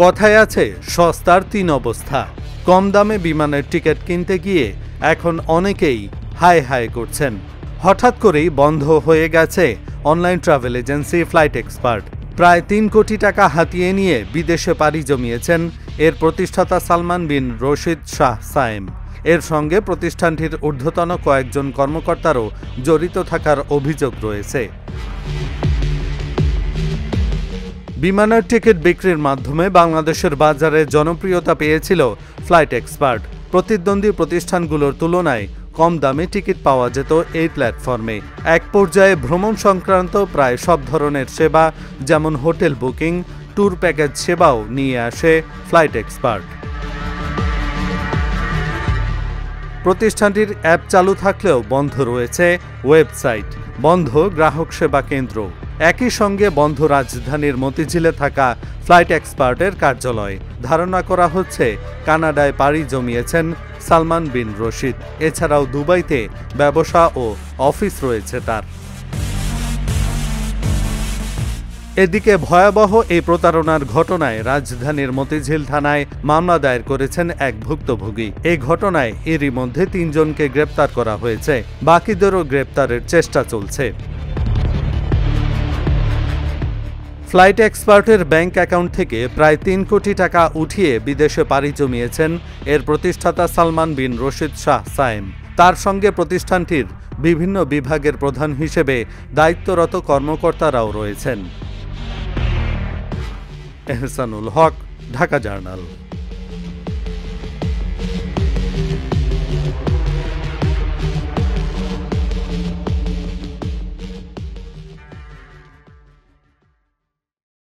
কথায় আছে সস্তার তিন অবস্থা। কম দামে বিমানের টিকিট কিনতে গিয়ে এখন অনেকেই হায় হায় করছেন। হঠাৎ করেই বন্ধ হয়ে গেছে online travel agency flight expert. প্রায় ৩ কোটি টাকা হাতিয়ে নিয়ে বিদেশে পাড়ি জমিয়েছেন এর প্রতিষ্ঠাতা সালমান বিন রশিদ শাহ সায়েম। এর সঙ্গে প্রতিষ্ঠানটির ঊর্ধ্বতন কয়েকজন কর্মকর্তারও জড়িত থাকার অভিযোগ রয়েছে। বিমানের টিকিট বিক্রির মাধ্যমে বাংলাদেশের বাজারে জনপ্রিয়তা পেয়েছিল ফ্লাইট এক্সপার্ট। প্রতিদ্বন্দ্বী প্রতিষ্ঠানগুলোর তুলনায় কম দামে টিকিট পাওয়া যেত এই প্ল্যাটফর্মে। এক পর্যায়ে ভ্রমণ সংক্রান্ত প্রায় সব ধরনের সেবা, যেমন হোটেল বুকিং, ট্যুর প্যাকেজ সেবাও নিয়ে আসে ফ্লাইট এক্সপার্ট। প্রতিষ্ঠানটির অ্যাপ চালু থাকলেও বন্ধ রয়েছে ওয়েবসাইট, বন্ধ গ্রাহক সেবা কেন্দ্র। একই সঙ্গে বন্ধ রাজধানীর মতিঝিলে থাকা ফ্লাইট এক্সপার্টের কার্যালয়। ধারণা করা হচ্ছে কানাডায় পাড়ি জমিয়েছেন সালমান বিন রশিদ। এছাড়াও দুবাইতে ব্যবসা ও অফিস রয়েছে তার। এদিকে ভয়াবহ এই প্রতারণার ঘটনায় রাজধানীর মতিঝিল থানায় মামলা দায়ের করেছেন এক ভুক্তভোগী। এই ঘটনায় এরই মধ্যে ৩ জনকে গ্রেপ্তার করা হয়েছে, বাকিদেরও গ্রেপ্তারের চেষ্টা চলছে। ফ্লাইট এক্সপার্টের ব্যাংক অ্যাকাউন্ট থেকে প্রায় ৩ কোটি টাকা উঠিয়ে বিদেশে পাড়ি জমিয়েছেন এর প্রতিষ্ঠাতা সালমান বিন রশিদ শাহ সায়েম। তার সঙ্গে প্রতিষ্ঠানটির বিভিন্ন বিভাগের প্রধান হিসেবে দায়িত্বরত কর্মকর্তারাও রয়েছেন। এহসানুল হক, ঢাকা জার্নাল।